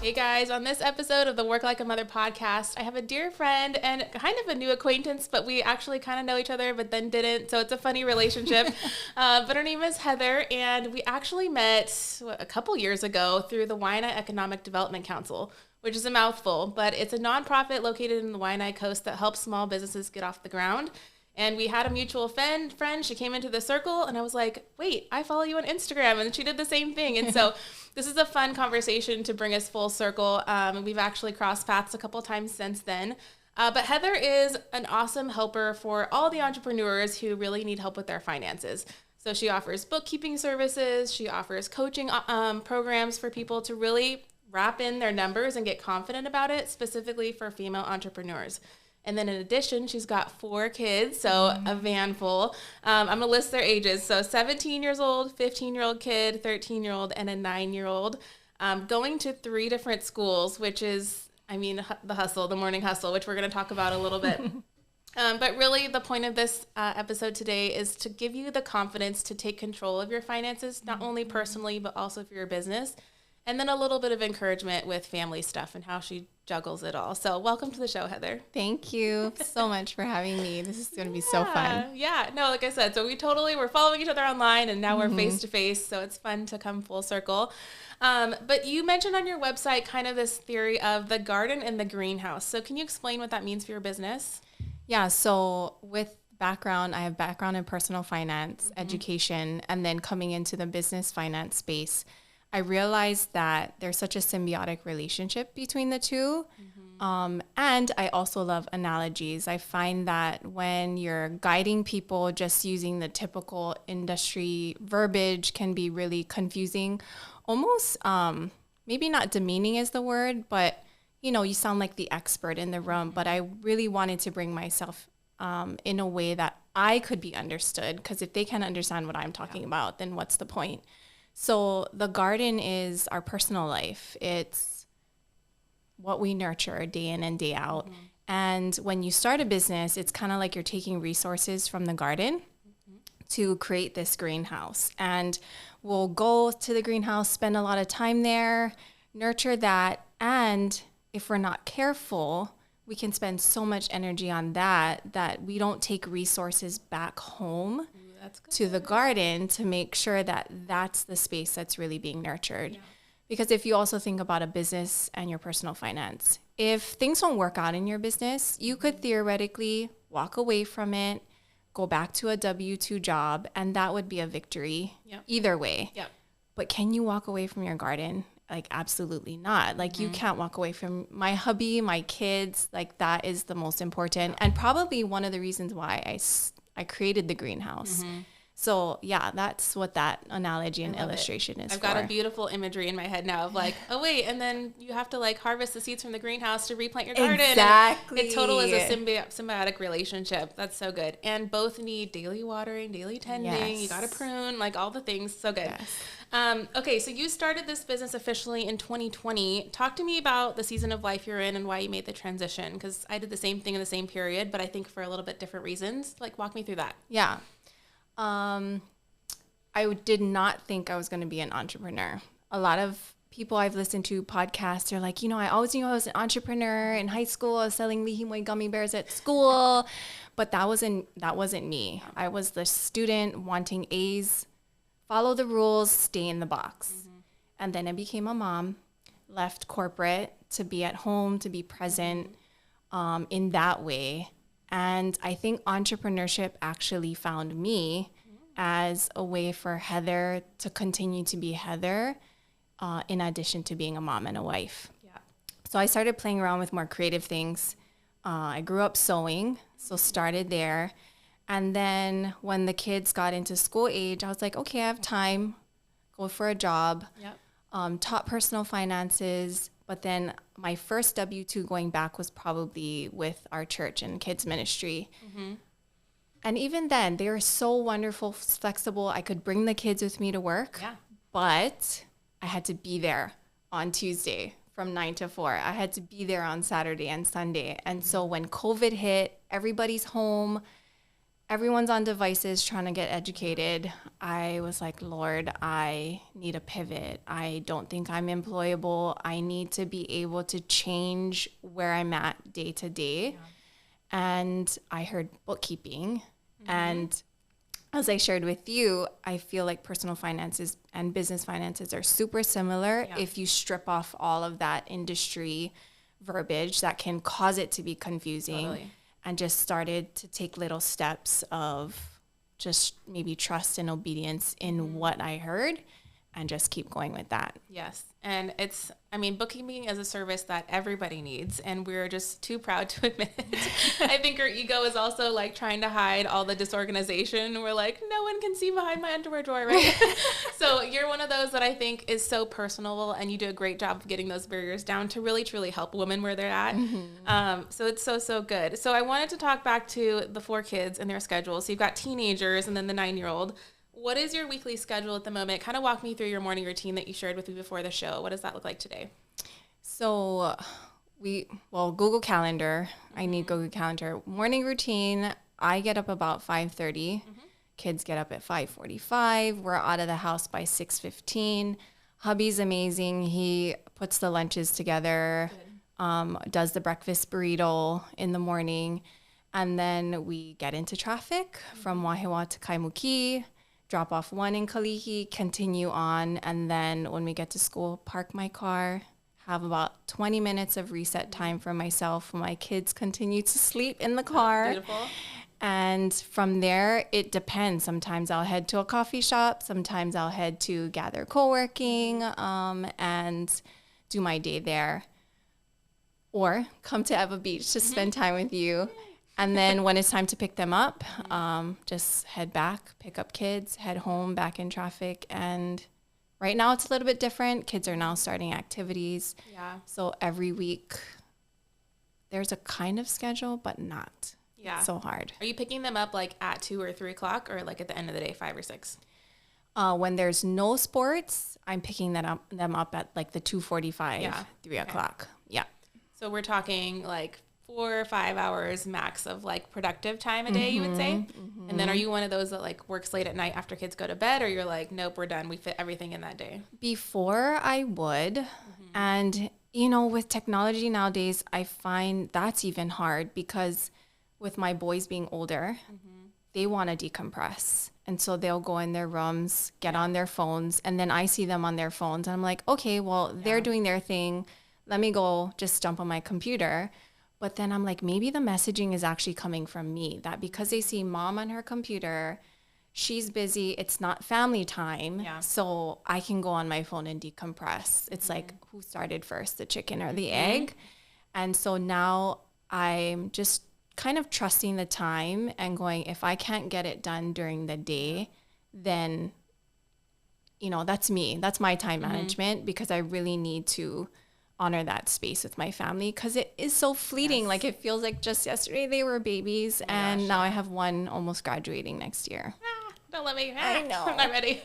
Hey guys, on this episode of the Work Like a Mother podcast, I have a dear friend and kind of a new acquaintance, but we actually kind of know each other, but then didn't. So it's a funny relationship. But her name is Heather, and we actually met a couple years ago through the Waianae Economic Development Council, which is a mouthful, but it's a nonprofit located in the Waianae Coast that helps small businesses get off the ground. And we had a mutual friend. She came into the circle, and I was like, wait, I follow you on Instagram. And she did the same thing. And so this is a fun conversation to bring us full circle. And we've actually crossed paths a couple times since then. But Heather is an awesome helper for all the entrepreneurs who really need help with their finances. So she offers bookkeeping services. She offers coaching programs for people to really wrap in their numbers and get confident about it, specifically for female entrepreneurs. And then in addition, she's got 4 kids, so a van full. I'm going to list their ages. So 17 years old, 15-year-old kid, 13-year-old, and a 9-year-old. Going to 3 different schools, which is, the morning hustle, which we're going to talk about a little bit. But really the point of this episode today is to give you the confidence to take control of your finances, not only personally, but also for your business. And then a little bit of encouragement with family stuff and how she juggles it all. So welcome to the show, Heather. Thank you so much for having me. This is going to be so fun. Yeah, no, like I said, so we're following each other online, and now we're face to face. So it's fun to come full circle. But you mentioned on your website kind of this theory of the garden and the greenhouse. So can you explain what that means for your business? Yeah, so with background, I have background in personal finance, education, and then coming into the business finance space, I realized that there's such a symbiotic relationship between the two. And I also love analogies. I find that when you're guiding people, just using the typical industry verbiage can be really confusing. Almost, maybe not demeaning is the word, but you sound like the expert in the room. But I really wanted to bring myself in a way that I could be understood. Because if they can't understand what I'm talking about, then what's the point? So the garden is our personal life. It's what we nurture day in and day out. And when you start a business, it's kind of like you're taking resources from the garden to create this greenhouse. And we'll go to the greenhouse, spend a lot of time there, nurture that. And if we're not careful, we can spend so much energy on that we don't take resources back home to the garden to make sure that that's the space that's really being nurtured. Yeah. Because if you also think about a business and your personal finance, if things don't work out in your business, you could theoretically walk away from it, go back to a W-2 job, and that would be a victory either way. Yep. But can you walk away from your garden? Like, absolutely not. Like, you can't walk away from my hubby, my kids. Like, that is the most important. And probably one of the reasons why I created the greenhouse. So yeah, that's what that analogy and illustration is. I've got a beautiful imagery in my head now of like, oh wait, and then you have to like harvest the seeds from the greenhouse to replant your garden. Exactly. And it totally is a symbiotic relationship. That's so good. And both need daily watering, daily tending. Yes. You got to prune, like all the things. So good. Yes. Okay, so you started this business officially in 2020. Talk to me about the season of life you're in and why you made the transition, because I did the same thing in the same period, but I think for a little bit different reasons. Like, walk me through that. Yeah. I did not think I was going to be an entrepreneur. A lot of people I've listened to podcasts are like, I always knew I was an entrepreneur. In high school, I was selling Lihimoy gummy bears at school, but that wasn't me. I was the student wanting A's, follow the rules, stay in the box. And then I became a mom, left corporate to be at home, to be present in that way. And I think entrepreneurship actually found me as a way for Heather to continue to be Heather, in addition to being a mom and a wife. Yeah. So I started playing around with more creative things. I grew up sewing, so started there. And then when the kids got into school age, I was like, okay, I have time, go for a job. Yep. Taught personal finances. But then my first W-2 going back was probably with our church and kids ministry. And even then, they were so wonderful, flexible. I could bring the kids with me to work, but I had to be there on Tuesday from 9 to 4. I had to be there on Saturday and Sunday. And so when COVID hit, everybody's home. everyone's on devices trying to get educated. I was like, Lord, I need a pivot. I don't think I'm employable. I need to be able to change where I'm at day to day. Yeah. And I heard bookkeeping. And as I shared with you, I feel like personal finances and business finances are super similar if you strip off all of that industry verbiage that can cause it to be confusing. Totally. And just started to take little steps of just maybe trust and obedience in what I heard and just keep going with that. Yes. And bookkeeping is a service that everybody needs, and we're just too proud to admit it. I think our ego is also like trying to hide all the disorganization. We're like, no one can see behind my underwear drawer, right? So you're one of those that I think is so personable, and you do a great job of getting those barriers down to really, truly help women where they're at. So it's so good. So I wanted to talk back to the 4 kids and their schedules. So you've got teenagers and then the 9-year-old. What is your weekly schedule at the moment? Kind of walk me through your morning routine that you shared with me before the show. What does that look like today? So Google Calendar. I need Google Calendar. Morning routine, I get up about 5:30. Kids get up at 5:45. We're out of the house by 6:15. Hubby's amazing. He puts the lunches together, does the breakfast burrito in the morning. And then we get into traffic from Wahiawa to Kaimuki. Drop off one in Kalihi, continue on, and then when we get to school, park my car, have about 20 minutes of reset time for myself when my kids continue to sleep in the car. Beautiful. And from there, it depends. Sometimes I'll head to a coffee shop. Sometimes I'll head to Gather Co-working and do my day there. Or come to Eva Beach to spend time with you. And then when it's time to pick them up, just head back, pick up kids, head home, back in traffic. And right now it's a little bit different. Kids are now starting activities. Yeah. So every week there's a kind of schedule, but not. Yeah. It's so hard. Are you picking them up like at 2 or 3 o'clock or like at the end of the day, 5 or 6? When there's no sports, I'm picking them up at like the 2:45, 3 o'clock. Yeah. So we're talking like 4 or 5 hours max of like productive time a day, you would say? And then are you one of those that like works late at night after kids go to bed, or you're like, nope, we're done. We fit everything in that day? Before I would. And, with technology nowadays, I find that's even hard because with my boys being older, they want to decompress. And so they'll go in their rooms, get on their phones, and then I see them on their phones. And I'm like, okay, well, they're doing their thing. Let me go just jump on my computer. But then I'm like, maybe the messaging is actually coming from me, that because they see mom on her computer, she's busy, it's not family time. Yeah. So I can go on my phone and decompress. It's like, who started first, the chicken or the egg? And so now I'm just kind of trusting the time and going, if I can't get it done during the day, then, that's me. That's my time management, because I really need to honor that space with my family, because it is so fleeting. Yes. Like it feels like just yesterday they were babies, and now I have one almost graduating next year. Don't let me. I know. I'm not ready.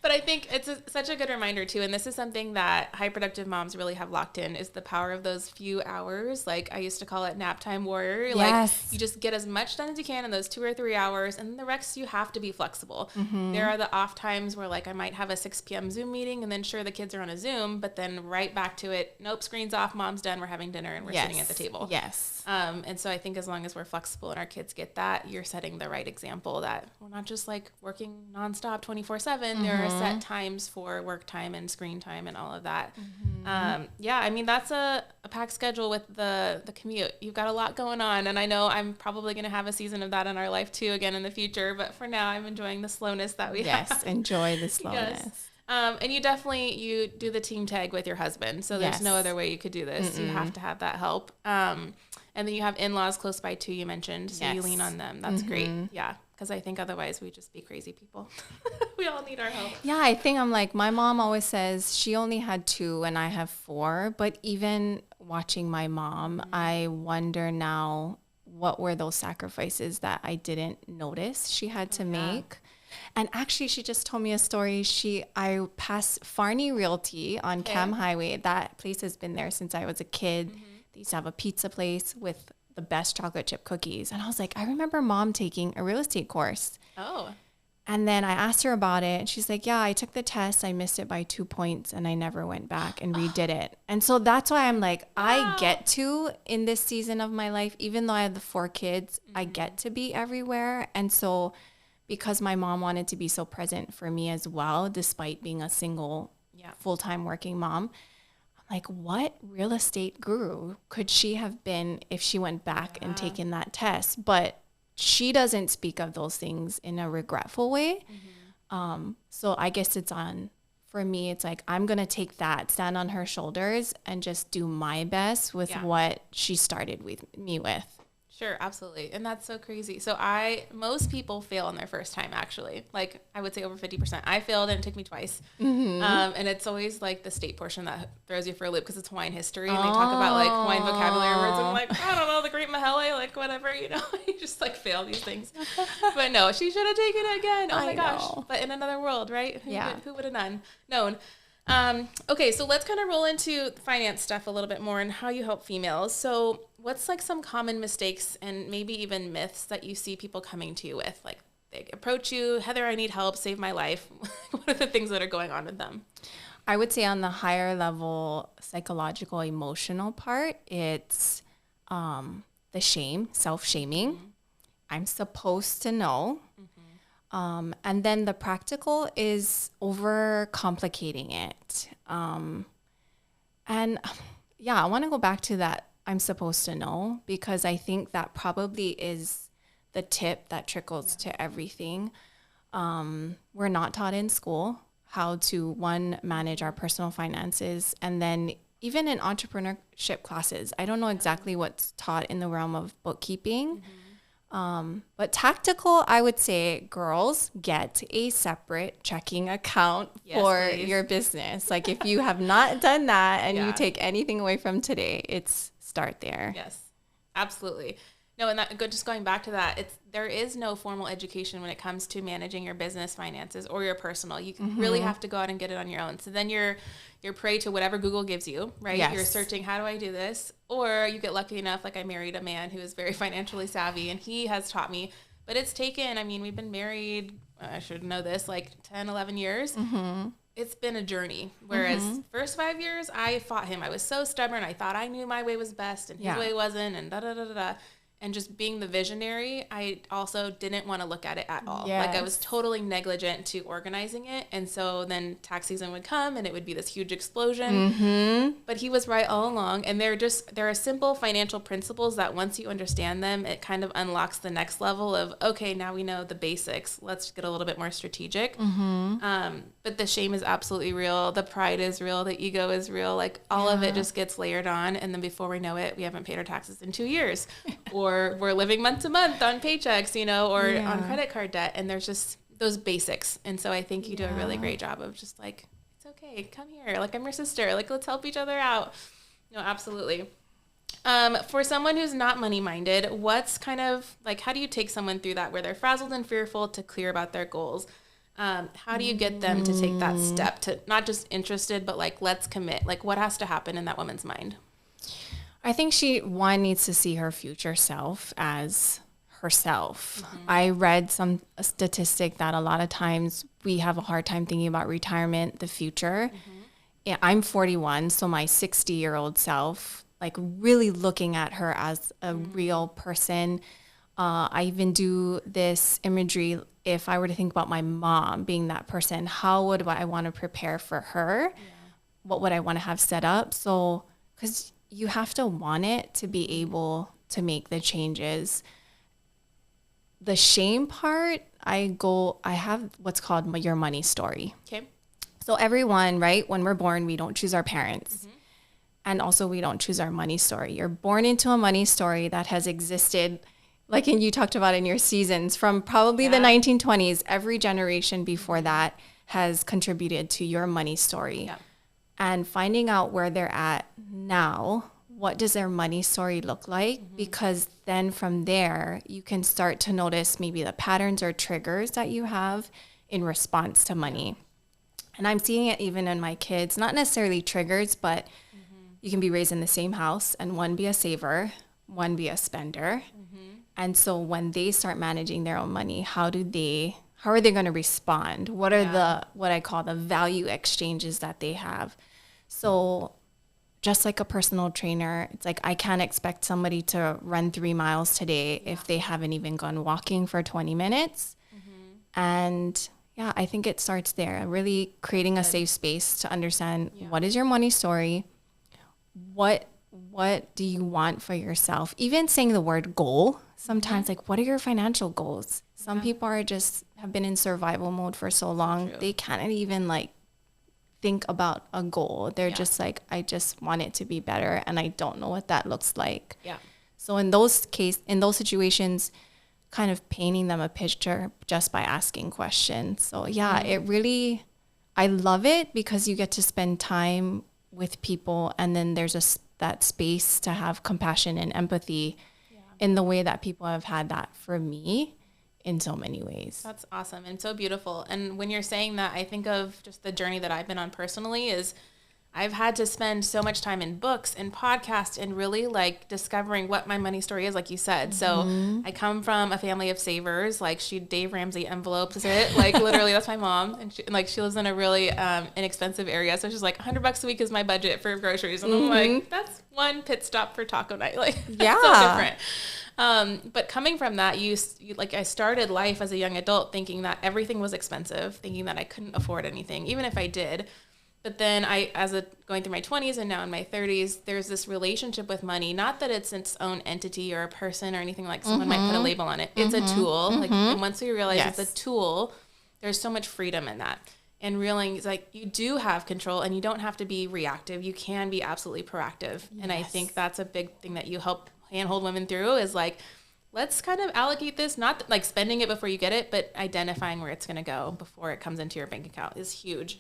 But I think it's such a good reminder too, and this is something that high productive moms really have locked in, is the power of those few hours. Like I used to call it nap time warrior. Yes. Like you just get as much done as you can in those 2 or 3 hours, and the rest you have to be flexible. There are the off times where like I might have a 6 p.m. Zoom meeting, and then sure, the kids are on a Zoom, but then right back to it. Nope, screen's off, mom's done, we're having dinner, and we're sitting at the table. Yes. And so I think as long as we're flexible and our kids get that, you're setting the right example that we're not just like working nonstop 24/7. There are set times for work time and screen time and all of that. That's a packed schedule with the commute. You've got a lot going on, and I know I'm probably going to have a season of that in our life too again in the future, but for now I'm enjoying the slowness that we have. Yes, enjoy the slowness. Yes. And you do the team tag with your husband, so there's no other way you could do this. You have to have that help. And then you have in-laws close by too, you mentioned, so you lean on them. That's great. Yeah, because I think otherwise we'd just be crazy people. We all need our help. Yeah, I think I'm like, my mom always says she only had 2 and I have 4. But even watching my mom, I wonder now, what were those sacrifices that I didn't notice she had to make? And actually, she just told me a story. I passed Farney Realty on Cam Highway. That place has been there since I was a kid. They used to have a pizza place with the best chocolate chip cookies. And I was like, I remember mom taking a real estate course. Oh. And then I asked her about it. And she's like, yeah, I took the test. I missed it by 2 points and I never went back and redid it. And so that's why I'm like, I get to, in this season of my life, even though I have the 4 kids, I get to be everywhere. And so because my mom wanted to be so present for me as well, despite being a single, full-time working mom, I'm like, what real estate guru could she have been if she went back and taken that test? But she doesn't speak of those things in a regretful way. So I guess for me, it's like, I'm going to take that, stand on her shoulders and just do my best with what she started with me with. Sure, absolutely. And that's so crazy. So most people fail on their first time, actually. Like, I would say over 50%. I failed and it took me twice. And it's always like the state portion that throws you for a loop because it's Hawaiian history and they talk about like Hawaiian vocabulary words. And I'm like, I don't know, the Great Mahele, like whatever, you just like fail these things. But no, she should have taken it again. Oh my gosh. But in another world, right? Who would have known? Okay, so let's kind of roll into finance stuff a little bit more and how you help females. So what's like some common mistakes and maybe even myths that you see people coming to you with? Like they approach you, Heather, I need help, save my life. What are the things that are going on with them? I would say on the higher level psychological, emotional part, it's the shame, self-shaming. I'm supposed to know. And then the practical is over complicating it. And I want to go back to that I'm supposed to know, because I think that probably is the tip that trickles to everything. We're not taught in school how to, one, manage our personal finances, and then even in entrepreneurship classes, I don't know exactly what's taught in the realm of bookkeeping. But tactical, I would say, girls, get a separate checking account for your business. Like if you have not done that and you take anything away from today, it's start there. Yes, absolutely. No, and just going back to that, there is no formal education when it comes to managing your business finances or your personal. You really have to go out and get it on your own. So then you're prey to whatever Google gives you, right? Yes. You're searching, how do I do this? Or you get lucky enough, like I married a man who is very financially savvy and he has taught me. But it's taken, we've been married, I should know this, like 10, 11 years. It's been a journey. Whereas first 5 years, I fought him. I was so stubborn. I thought I knew my way was best and his way wasn't, and da-da-da-da-da. And just being the visionary, I also didn't want to look at it at all. Yes. Like I was totally negligent to organizing it. And so then tax season would come and it would be this huge explosion. But he was right all along. And there are simple financial principles that once you understand them, it kind of unlocks the next level of, okay, now we know the basics. Let's get a little bit more strategic. But the shame is absolutely real. The pride is real. The ego is real. Like all of it just gets layered on. And then before we know it, we haven't paid our taxes in 2 years. Or we're living month to month on paychecks, or on credit card debt. And there's just those basics. And so I think you do a really great job of just like, it's okay, come here. Like I'm your sister. Like let's help each other out. No, absolutely. For someone who's not money-minded, what's kind of like, how do you take someone through that where they're frazzled and fearful to clear about their goals? How do you get them to take that step to not just interested, but like, let's commit? Like what has to happen in that woman's mind? I think she needs to see her future self as herself. I read some statistic that a lot of times we have a hard time thinking about retirement, the future. Yeah, I'm 41, so my 60-year-old self, like really looking at her as a real person. I even do this imagery. If I were to think about my mom being that person, how would I want to prepare for her? What would I want to have set up? So, because you have to want it to be able to make the changes. The shame part, I have what's called your money story. Okay. So everyone, right, when we're born, we don't choose our parents. And also we don't choose our money story. You're born into a money story that has existed, like you talked about in your seasons, from probably the 1920s. Every generation before that has contributed to your money story. And finding out where they're at now, what does their money story look like? Because then from there, you can start to notice maybe the patterns or triggers that you have in response to money. And I'm seeing it even in my kids, not necessarily triggers, but you can be raised in the same house and one be a saver, one, be a spender. And so when they start managing their own money, how are they going to respond? What are what I call the value exchanges that they have? So just like a personal trainer, it's like I can't expect somebody to run 3 miles today if they haven't even gone walking for 20 minutes. And yeah, I think it starts there, really creating a safe space to understand what is your money story, what do you want for yourself? Even saying the word goal, sometimes like, what are your financial goals? Some people have been in survival mode for so long, they can't even like think about a goal. They're just like, I just want it to be better, and I don't know what that looks like. Yeah. So in those situations, kind of painting them a picture just by asking questions. So it really, I love it because you get to spend time with people, and then there's that space to have compassion and empathy in the way that people have had that for me in so many ways. That's awesome and so beautiful. And when you're saying that, I think of just the journey that I've been on personally is I've had to spend so much time in books and podcasts and really like discovering what my money story is, like you said. So I come from a family of savers. Like she Dave Ramsey envelopes it. Like literally that's my mom. And she lives in a really inexpensive area. So she's like $100 a week is my budget for groceries. And I'm like, that's one pit stop for taco night. Like that's so different. But coming from that, you like I started life as a young adult thinking that everything was expensive, thinking that I couldn't afford anything, even if I did. But then going through my 20s and now in my 30s, there's this relationship with money. Not that it's its own entity or a person or anything like someone might put a label on it. It's a tool. Like, and once we realize it's a tool, there's so much freedom in that. And realizing it's like you do have control and you don't have to be reactive. You can be absolutely proactive. Yes. And I think that's a big thing that you help handhold women through is like, let's kind of allocate this, not like spending it before you get it, but identifying where it's going to go before it comes into your bank account is huge.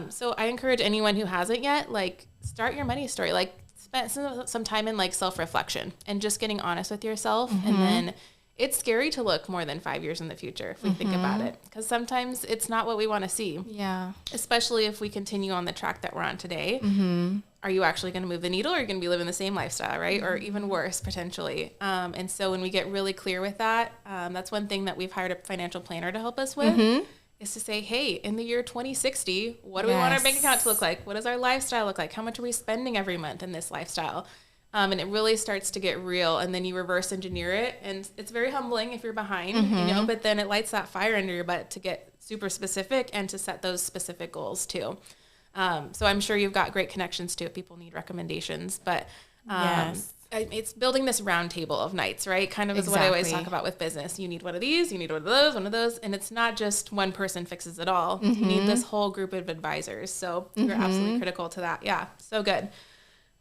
So I encourage anyone who hasn't yet, like start your money story, like spend some time in like self-reflection and just getting honest with yourself. And then it's scary to look more than 5 years in the future if we think about it, because sometimes it's not what we want to see. Yeah. Especially if we continue on the track that we're on today. Are you actually going to move the needle, or are you going to be living the same lifestyle, right? Or even worse, potentially. And so when we get really clear with that, that's one thing that we've hired a financial planner to help us with. Is to say, hey, in the year 2060, what do we want our bank account to look like? What does our lifestyle look like? How much are we spending every month in this lifestyle? And it really starts to get real, and then you reverse engineer it. And it's very humbling if you're behind, but then it lights that fire under your butt to get super specific and to set those specific goals too. So I'm sure you've got great connections too if people need recommendations, but it's building this round table of knights, right? Kind of is what I always talk about with business. You need one of these, you need one of those. And it's not just one person fixes it all. You need this whole group of advisors. So you're absolutely critical to that. Yeah, so good.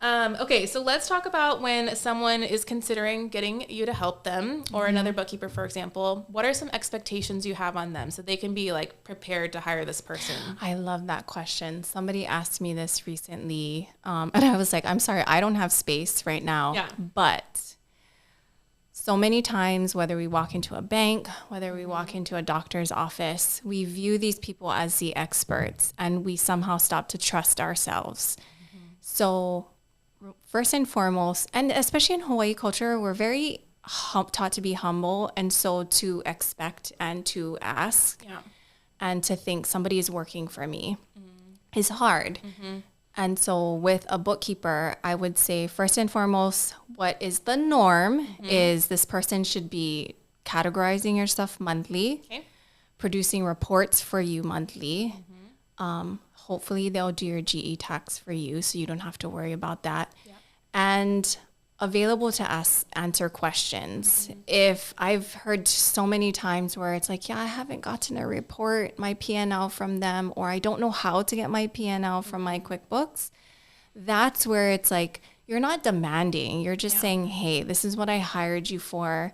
Okay, so let's talk about when someone is considering getting you to help them, or another bookkeeper, for example. What are some expectations you have on them so they can be like prepared to hire this person? I love that question. Somebody asked me this recently, and I was like, I'm sorry, I don't have space right now. Yeah. But so many times, whether we walk into a bank, whether we walk into a doctor's office, we view these people as the experts, and we somehow stop to trust ourselves. So first and foremost, and especially in Hawaii culture, we're very taught to be humble. And so to expect and to ask and to think somebody is working for me is hard. And so with a bookkeeper, I would say first and foremost, what is the norm is this person should be categorizing your stuff monthly, producing reports for you monthly. Hopefully they'll do your GE tax for you, so you don't have to worry about that. And available to answer questions. If I've heard so many times where it's like, I haven't gotten a report, my P&L from them, or I don't know how to get my P&L from my QuickBooks. That's where it's like, you're not demanding. You're just saying, hey, this is what I hired you for.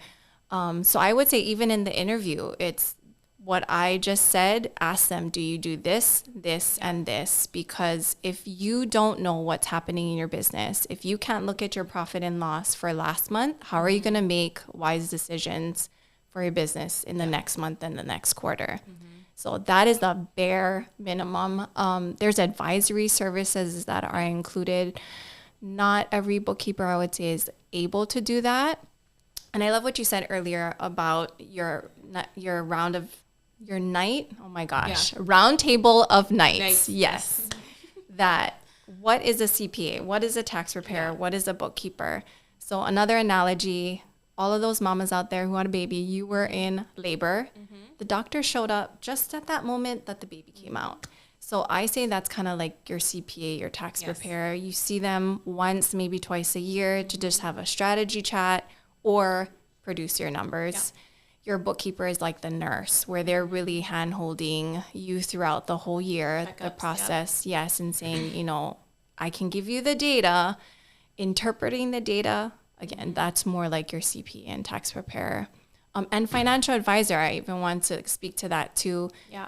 So I would say even in the interview, it's what I just said, ask them, do you do this, this, and this? Because if you don't know what's happening in your business, if you can't look at your profit and loss for last month, how are you going to make wise decisions for your business in the next month and the next quarter? So that is the bare minimum. There's advisory services that are included not every bookkeeper, I would say, is able to do that. And I love what you said earlier about your night. Oh my gosh. Round table of nights. Yes. That what is a CPA? What is a tax preparer? What is a bookkeeper? So another analogy, all of those mamas out there who had a baby, you were in labor. The doctor showed up just at that moment that the baby came out. So I say that's kind of like your CPA, your tax preparer. You see them once, maybe twice a year to just have a strategy chat or produce your numbers. Your bookkeeper is like the nurse, where they're really hand-holding you throughout the whole year, the process, and saying, you know, I can give you the data, interpreting the data. Again, that's more like your CPA and tax preparer. And financial advisor, I even want to speak to that too. Yeah.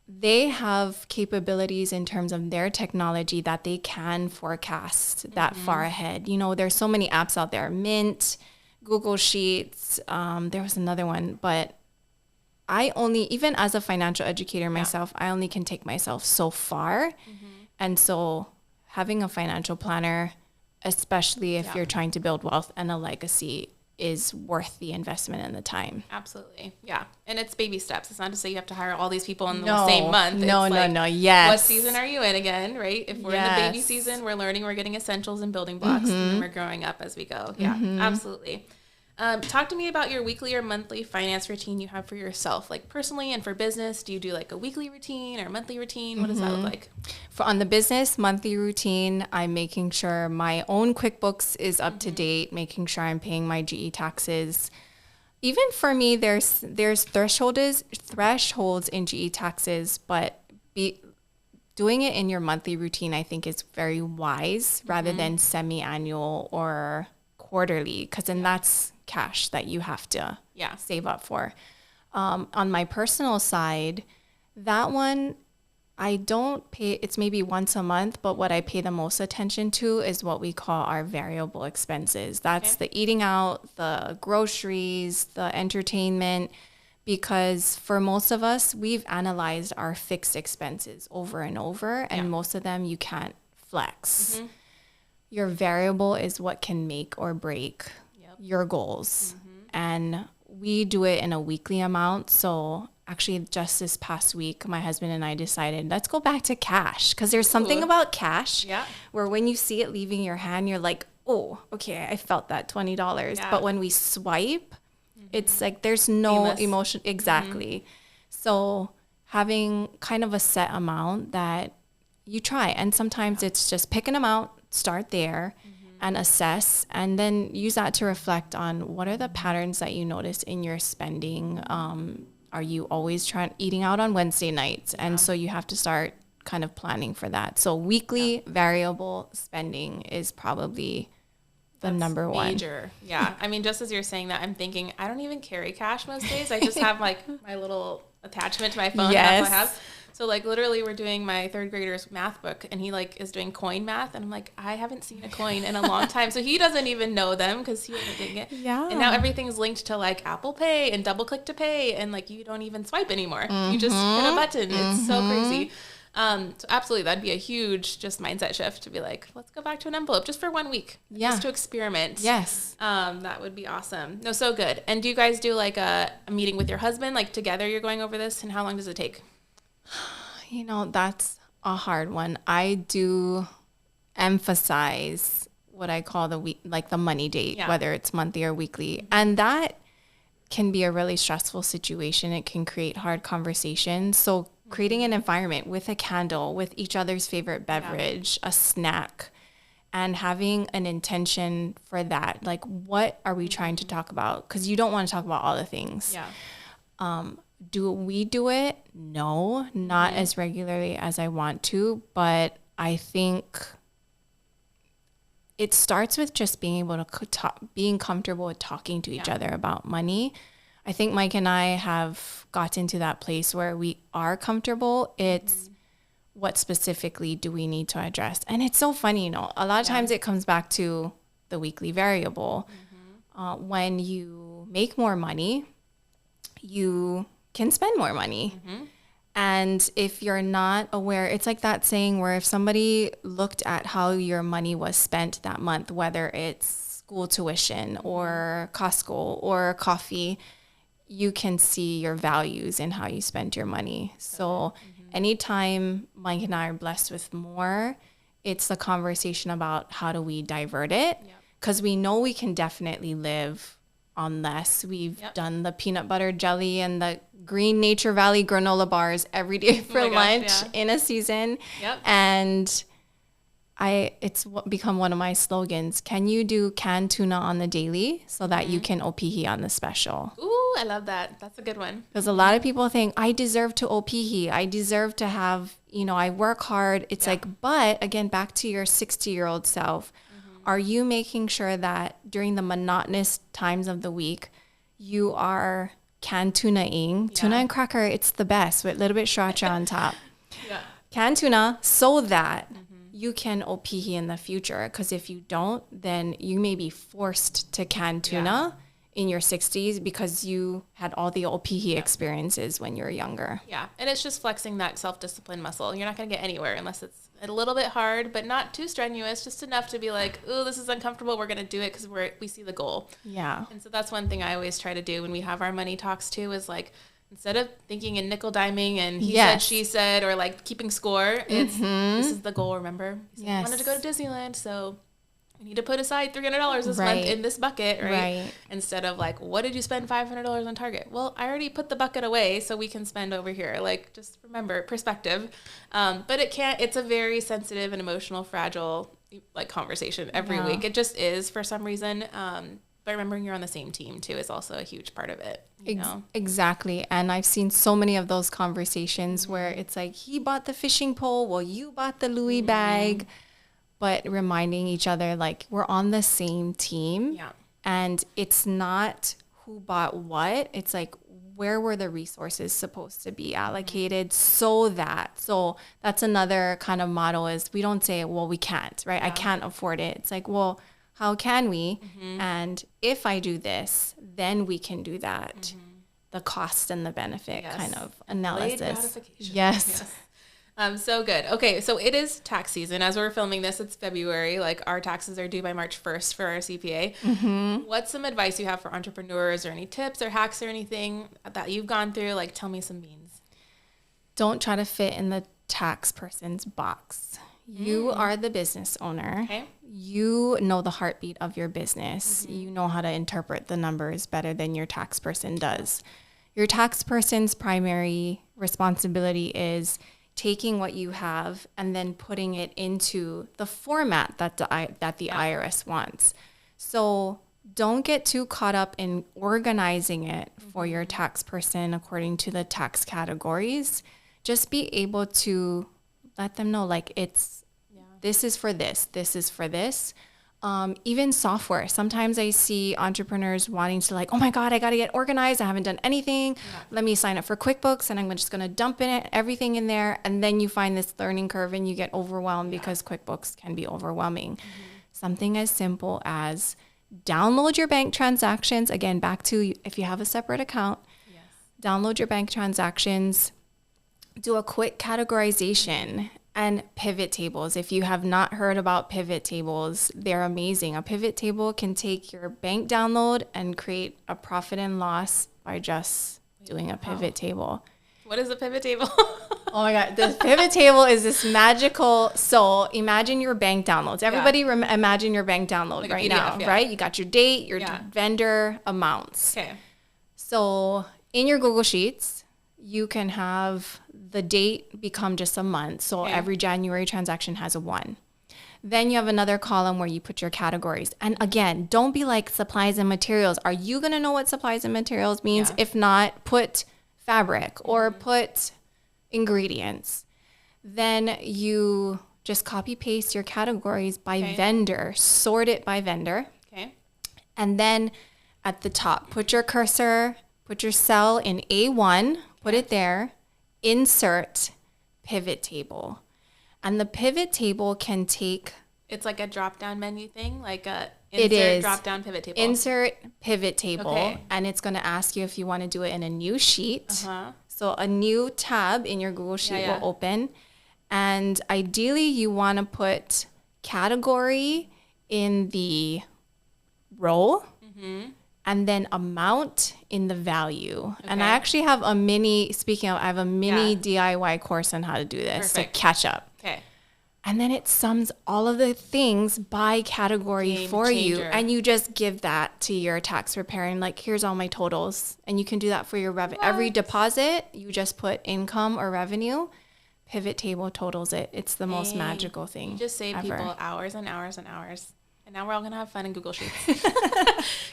They have capabilities in terms of their technology that they can forecast that far ahead. You know, there's so many apps out there, Mint, Google Sheets. There was another one, but I only, even as a financial educator myself, I only can take myself so far. And so having a financial planner, especially if you're trying to build wealth and a legacy, is worth the investment and the time. Absolutely. Yeah. And it's baby steps. It's not to say you have to hire all these people in the same month. No. Yes. What season are you in again, right? If we're in the baby season, we're learning, we're getting essentials and building blocks, and then we're growing up as we go. Yeah, absolutely. Talk to me about your weekly or monthly finance routine you have for yourself, like personally and for business. Do you do like a weekly routine or a monthly routine? What does that look like? On the business monthly routine, I'm making sure my own QuickBooks is up to date, making sure I'm paying my GE taxes. Even for me, there's thresholds in GE taxes, but doing it in your monthly routine, I think, is very wise rather than semi-annual or quarterly, because then that's cash that you have to save up for. On my personal side, that one, I don't pay, it's maybe once a month, but what I pay the most attention to is what we call our variable expenses. That's the eating out, the groceries, the entertainment, because for most of us, we've analyzed our fixed expenses over and over, and most of them you can't flex. Your variable is what can make or break your goals. And we do it in a weekly amount. So actually just this past week, my husband and I decided, let's go back to cash, because there's something about cash where when you see it leaving your hand, you're like, oh, okay, I felt that $20. But when we swipe, it's like there's no emotion. Exactly. So having kind of a set amount that you try, and sometimes it's just pick an amount, start there and assess, and then use that to reflect on what are the patterns that you notice in your spending. Are you always eating out on Wednesday nights? And so you have to start kind of planning for that. So weekly variable spending is probably the number one. Major. Yeah. I mean, just as you're saying that, I'm thinking, I don't even carry cash most days. I just have like my little attachment to my phone. That's what I have. So like literally we're doing my third grader's math book, and he like is doing coin math, and I'm like, I haven't seen a coin in a long time. So he doesn't even know them because he wasn't doing it. Yeah. And now everything's linked to like Apple Pay and double click to pay, and like you don't even swipe anymore. You just hit a button. It's so crazy. So absolutely, that'd be a huge just mindset shift to be like, let's go back to an envelope just for 1 week, just to experiment. Yes. That would be awesome. No, so good. And do you guys do like a meeting with your husband, like together you're going over this, and how long does it take? You know, that's a hard one. I do emphasize what I call the week, like the money date, whether it's monthly or weekly. And that can be a really stressful situation. It can create hard conversations. So creating an environment with a candle, with each other's favorite beverage, a snack, and having an intention for that. Like, what are we trying to talk about? Because you don't want to talk about all the things. Do we do it? No, not as regularly as I want to, but I think it starts with just being able to being comfortable with talking to each other about money. I think Mike and I have gotten to that place where we are comfortable. It's what specifically do we need to address? And it's so funny, you know, a lot of times it comes back to the weekly variable. When you make more money, you can spend more money. And if you're not aware, it's like that saying where if somebody looked at how your money was spent that month, whether it's school tuition or Costco or coffee, you can see your values in how you spend your money. So anytime Mike and I are blessed with more, it's a conversation about how do we divert it? Because we know we can definitely live on less. We've done the peanut butter jelly and the green Nature Valley granola bars every day for lunch in a season. And it's become one of my slogans. Can you do canned tuna on the daily so that you can OPE on the special? Ooh, I love that. That's a good one. Because a lot of people think I deserve to OPE. I deserve to have, I work hard. It's like, but again, back to your 60-year-old self. Are you making sure that during the monotonous times of the week, you are canned tuna-ing? Tuna and cracker, it's the best with a little bit sriracha on top. Canned tuna so that you can OPE in the future. Because if you don't, then you may be forced to can tuna in your 60s because you had all the OPE experiences when you were younger. Yeah, and it's just flexing that self-discipline muscle. You're not going to get anywhere unless it's a little bit hard, but not too strenuous, just enough to be like, oh, this is uncomfortable. We're going to do it because we see the goal. Yeah. And so that's one thing I always try to do when we have our money talks too, is like, instead of thinking in nickel diming and he said, she said, or like keeping score, it's this is the goal, remember? We wanted to go to Disneyland, so we need to put aside $300 this month in this bucket, right? Instead of like, what did you spend $500 on Target? Well, I already put the bucket away so we can spend over here. Like, just remember, perspective. But it's a very sensitive and emotional, fragile like conversation every week. It just is for some reason. But remembering you're on the same team too is also a huge part of it. You know? Exactly. And I've seen so many of those conversations where it's like, he bought the fishing pole, well, you bought the Louis bag. But reminding each other, like, we're on the same team. Yeah. And it's not who bought what. It's like, where were the resources supposed to be allocated so that's another kind of motto is we don't say, well, we can't, right? I can't afford it. It's like, well, how can we? And if I do this, then we can do that. The cost and the benefit kind of analysis. Yes. So good. Okay, so it is tax season. As we're filming this, it's February. Like, our taxes are due by March 1st for our CPA. What's some advice you have for entrepreneurs, or any tips or hacks or anything that you've gone through? Like, tell me some beans. Don't try to fit in the tax person's box. You are the business owner. Okay. You know the heartbeat of your business. You know how to interpret the numbers better than your tax person does. Your tax person's primary responsibility is taking what you have and then putting it into the format that the IRS wants. So don't get too caught up in organizing it for your tax person according to the tax categories. Just be able to let them know, like, this is for this, this is for this. Even software. Sometimes I see entrepreneurs wanting to, like, oh my God, I got to get organized. I haven't done anything. Let me sign up for QuickBooks and I'm just going to dump everything in there. And then you find this learning curve and you get overwhelmed because QuickBooks can be overwhelming. Something as simple as download your bank transactions. Again, back to if you have a separate account, download your bank transactions, do a quick categorization. And pivot tables. If you have not heard about pivot tables, they're amazing. A pivot table can take your bank download and create a profit and loss by just doing a pivot table. What is a pivot table? Oh my God. The pivot table is this magical. So imagine your bank downloads. Everybody imagine your bank download like right PDF, now, right? You got your date, your vendor amounts. Okay. So in your Google Sheets, you can have the date become just a month. So every January transaction has a 1. Then you have another column where you put your categories. And again, don't be like supplies and materials. Are you going to know what supplies and materials means? If not, put fabric or put ingredients. Then you just copy paste your categories by vendor, sort it by vendor. Okay. And then at the top, put your cursor, put your cell in A1, put it there. Insert pivot table. And the pivot table can take... It's like a drop-down menu thing? Like a insert drop-down pivot table? Insert pivot table. Okay. And it's going to ask you if you want to do it in a new sheet. So a new tab in your Google Sheet will open. And ideally, you want to put category in the row and then amount in the value. Okay. And I actually have a mini, speaking of, I have a mini DIY course on how to do this to catch up. Okay. And then it sums all of the things by category for you. And you just give that to your tax preparer. Like, here's all my totals. And you can do that for your revenue. Every deposit, you just put income or revenue. Pivot table totals it. It's the most magical thing. You just save people hours and hours and hours. And now we're all going to have fun in Google Sheets.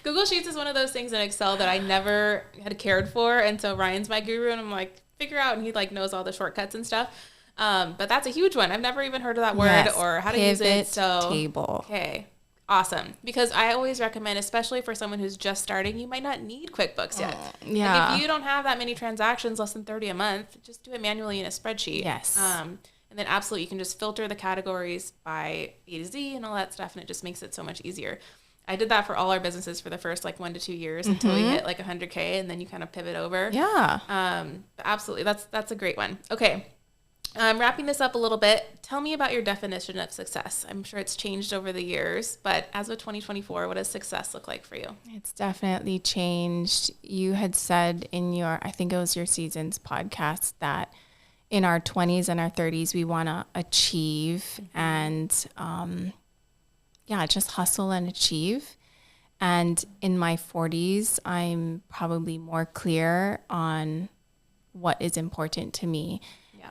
Google Sheets is one of those things in Excel that I never had cared for. And so Ryan's my guru, and I'm like, figure out. And he like knows all the shortcuts and stuff. But that's a huge one. I've never even heard of that word or how to use it. So table. Okay. Awesome. Because I always recommend, especially for someone who's just starting, you might not need QuickBooks yet. Yeah. Like if you don't have that many transactions, less than 30 a month, just do it manually in a spreadsheet. Yes. And then absolutely, you can just filter the categories by A to Z and all that stuff, and it just makes it so much easier. I did that for all our businesses for the first like 1 to 2 years until we hit like 100K, and then you kind of pivot over. Yeah. Absolutely. That's a great one. Okay. Wrapping this up a little bit, tell me about your definition of success. I'm sure it's changed over the years, but as of 2024, what does success look like for you? It's definitely changed. You had said in your, I think it was your Seasons podcast, that in our 20s and our 30s, we want to achieve and, just hustle and achieve. And in my 40s, I'm probably more clear on what is important to me.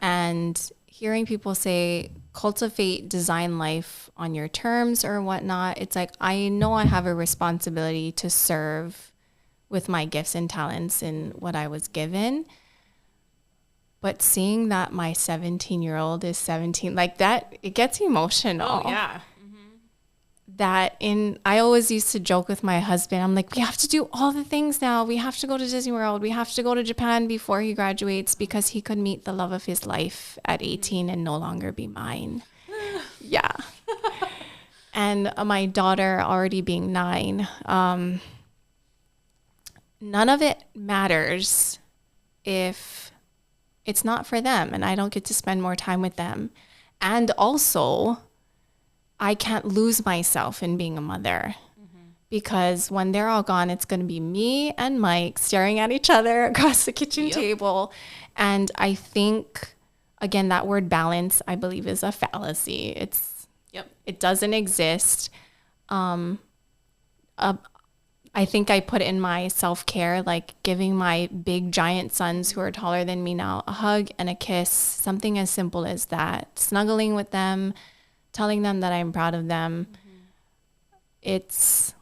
And hearing people say, cultivate design life on your terms or whatnot, it's like, I know I have a responsibility to serve with my gifts and talents and what I was given. But seeing that my 17-year-old is 17, like that, it gets emotional. Oh, yeah. I always used to joke with my husband. I'm like, we have to do all the things now. We have to go to Disney World. We have to go to Japan before he graduates because he could meet the love of his life at 18 and no longer be mine. Yeah. And my daughter already being 9, none of it matters if it's not for them and I don't get to spend more time with them. And also, I can't lose myself in being a mother because when they're all gone, it's going to be me and Mike staring at each other across the kitchen table. And I think, again, that word balance, I believe, is a fallacy. It doesn't exist. I think I put in my self-care, like giving my big giant sons who are taller than me now a hug and a kiss, something as simple as that, snuggling with them, telling them that I'm proud of them. It's,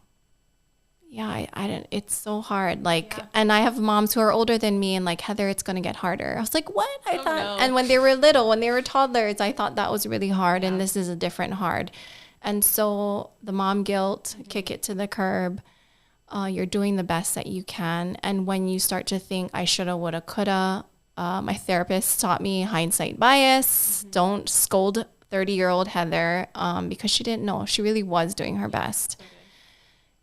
it's so hard. And I have moms who are older than me and like, Heather, it's going to get harder. I was like, what? I thought, no. And when they were little, when they were toddlers, I thought that was really hard. And this is a different hard. And so the mom guilt, kick it to the curb. You're doing the best that you can. And when you start to think I shoulda, woulda, coulda, my therapist taught me hindsight bias. Don't scold 30-year-old Heather because she didn't know. She really was doing her best.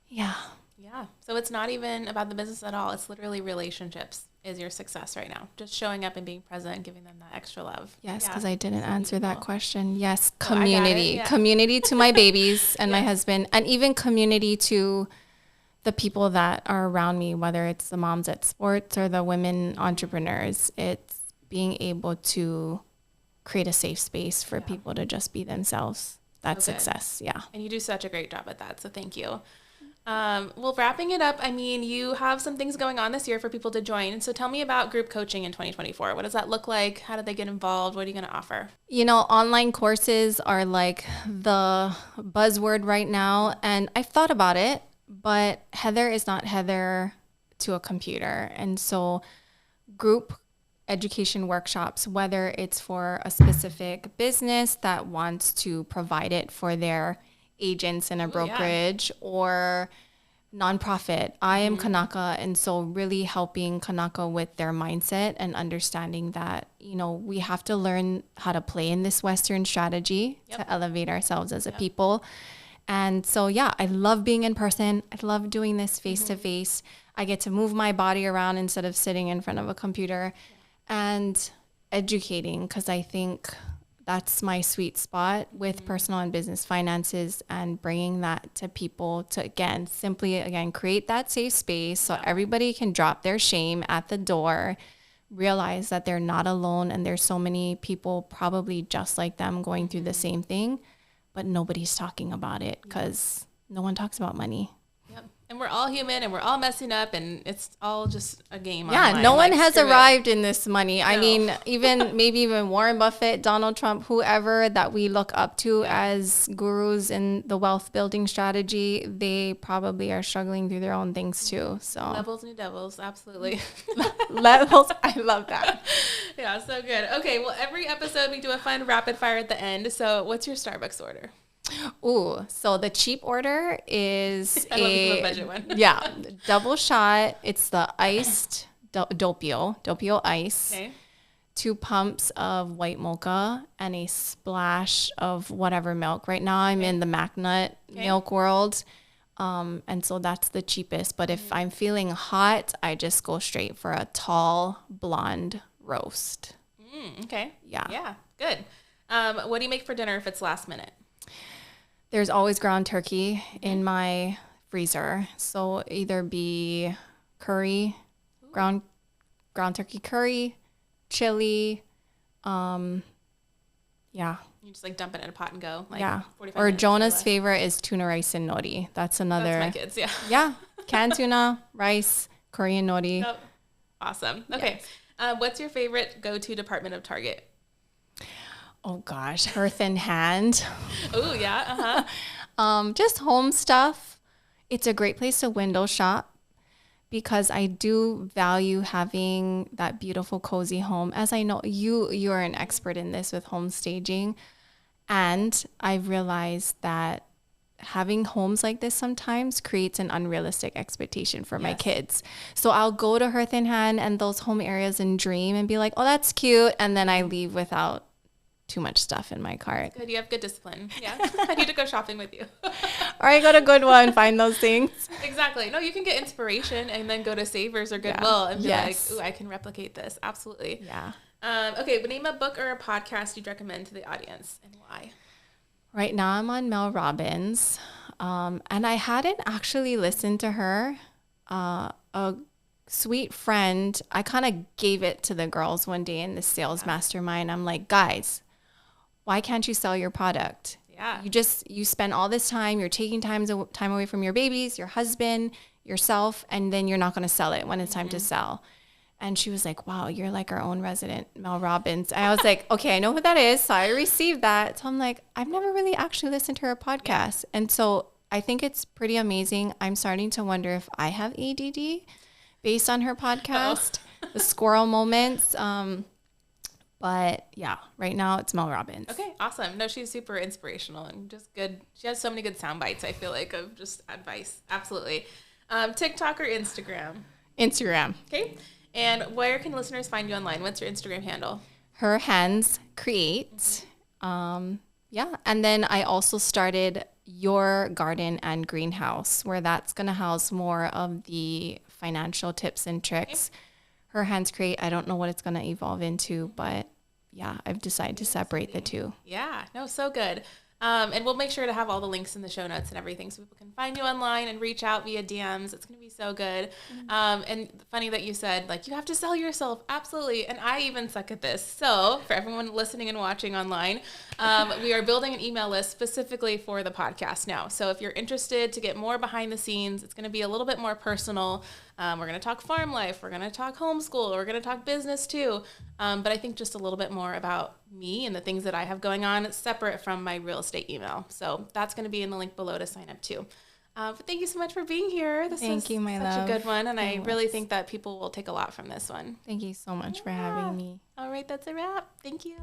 Yeah. Yeah. So it's not even about the business at all. It's literally relationships is your success right now. Just showing up and being present and giving them that extra love. Yes, because I didn't answer that question. Yes, community. Community to my babies and my husband, and even community to the people that are around me, whether it's the moms at sports or the women entrepreneurs. It's being able to create a safe space for people to just be themselves. That's success. Yeah. And you do such a great job at that. So thank you. Well, wrapping it up, I mean, you have some things going on this year for people to join. So tell me about group coaching in 2024. What does that look like? How do they get involved? What are you going to offer? You know, online courses are like the buzzword right now. And I've thought about it, but Heather is not Heather to a computer. And so group education workshops, whether it's for a specific business that wants to provide it for their agents in a brokerage or nonprofit. I am Kanaka, and so really helping Kanaka with their mindset and understanding that, you know, we have to learn how to play in this Western strategy to elevate ourselves as a people. And so, I love being in person. I love doing this face to face. I get to move my body around instead of sitting in front of a computer. and educating, because I think that's my sweet spot with personal and business finances, and bringing that to people to, simply create that safe space so everybody can drop their shame at the door, realize that they're not alone, and there's so many people probably just like them going through the same thing, but nobody's talking about it because no one talks about money. And we're all human, and we're all messing up, and it's all just a game. Yeah, online. no one has arrived in this money. No. I mean, maybe even Warren Buffett, Donald Trump, whoever that we look up to as gurus in the wealth building strategy, they probably are struggling through their own things too. So levels, new devils, absolutely. Levels, I love that. Yeah, so good. Okay, well, every episode we do a fun rapid fire at the end. So what's your Starbucks order? Ooh, so the cheap order is a budget one. Double shot. It's the iced doppio ice. Okay. 2 pumps of white mocha and a splash of whatever milk. Right now I'm in the MacNut milk world. And so that's the cheapest. But if I'm feeling hot, I just go straight for a tall blonde roast. Okay. Yeah. Yeah. Good. What do you make for dinner if it's last minute? There's always ground turkey in my freezer. So either be curry, ground turkey curry, chili. You just like dump it in a pot and go. Like 45 or Jonah's favorite is tuna rice and nori. That's another. That's my kids, Yeah. Canned tuna, rice, curry and nori. Oh, awesome. Okay. Yes. What's your favorite go-to department of Target? Oh gosh, Hearth and Hand. Oh yeah, just home stuff. It's a great place to window shop because I do value having that beautiful, cozy home. As I know you are an expert in this with home staging, and I've realized that having homes like this sometimes creates an unrealistic expectation for my kids. So I'll go to Hearth and Hand and those home areas and dream and be like, oh, that's cute, and then I leave without too much stuff in my cart. Good. You have good discipline. Yeah. I need to go shopping with you. Or I go to Goodwill, find those things. Exactly. No, you can get inspiration and then go to Savers or Goodwill and be like, ooh, I can replicate this. Absolutely. Yeah. Okay. But name a book or a podcast you'd recommend to the audience and why? Right now I'm on Mel Robbins. And I hadn't actually listened to her. A sweet friend, I kind of gave it to the girls one day in the sales mastermind. I'm like, guys, why can't you sell your product? Yeah. You spend all this time, you're taking time away from your babies, your husband, yourself, and then you're not going to sell it when it's time to sell. And she was like, wow, you're like our own resident Mel Robbins. And I was like, okay, I know who that is. So I received that. So I'm like, I've never really actually listened to her podcast. And so I think it's pretty amazing. I'm starting to wonder if I have ADD based on her podcast, the squirrel moments. But yeah, right now it's Mel Robbins. Okay, awesome. No, she's super inspirational and just good. She has so many good sound bites, I feel like, of just advice. Absolutely. TikTok or Instagram? Instagram. Okay. And where can listeners find you online? What's your Instagram handle? Her Hands Create. And then I also started Your Garden and Greenhouse, where that's going to house more of the financial tips and tricks. Okay. Her Hands Create, I don't know what it's going to evolve into, but yeah, I've decided to separate the two. Yeah, no, so good. And we'll make sure to have all the links in the show notes and everything so people can find you online and reach out via DMs. It's going to be so good. And funny that you said, like, you have to sell yourself. Absolutely. And I even suck at this. So for everyone listening and watching online, we are building an email list specifically for the podcast now. So if you're interested to get more behind the scenes, it's going to be a little bit more personal. We're going to talk farm life. We're going to talk homeschool. We're going to talk business too. But I think just a little bit more about me and the things that I have going on separate from my real estate email. So that's going to be in the link below to sign up too. But thank you so much for being here. Thank you, my love. Such a good one. And I really think that people will take a lot from this one. Thank you so much for having me. All right. That's a wrap. Thank you.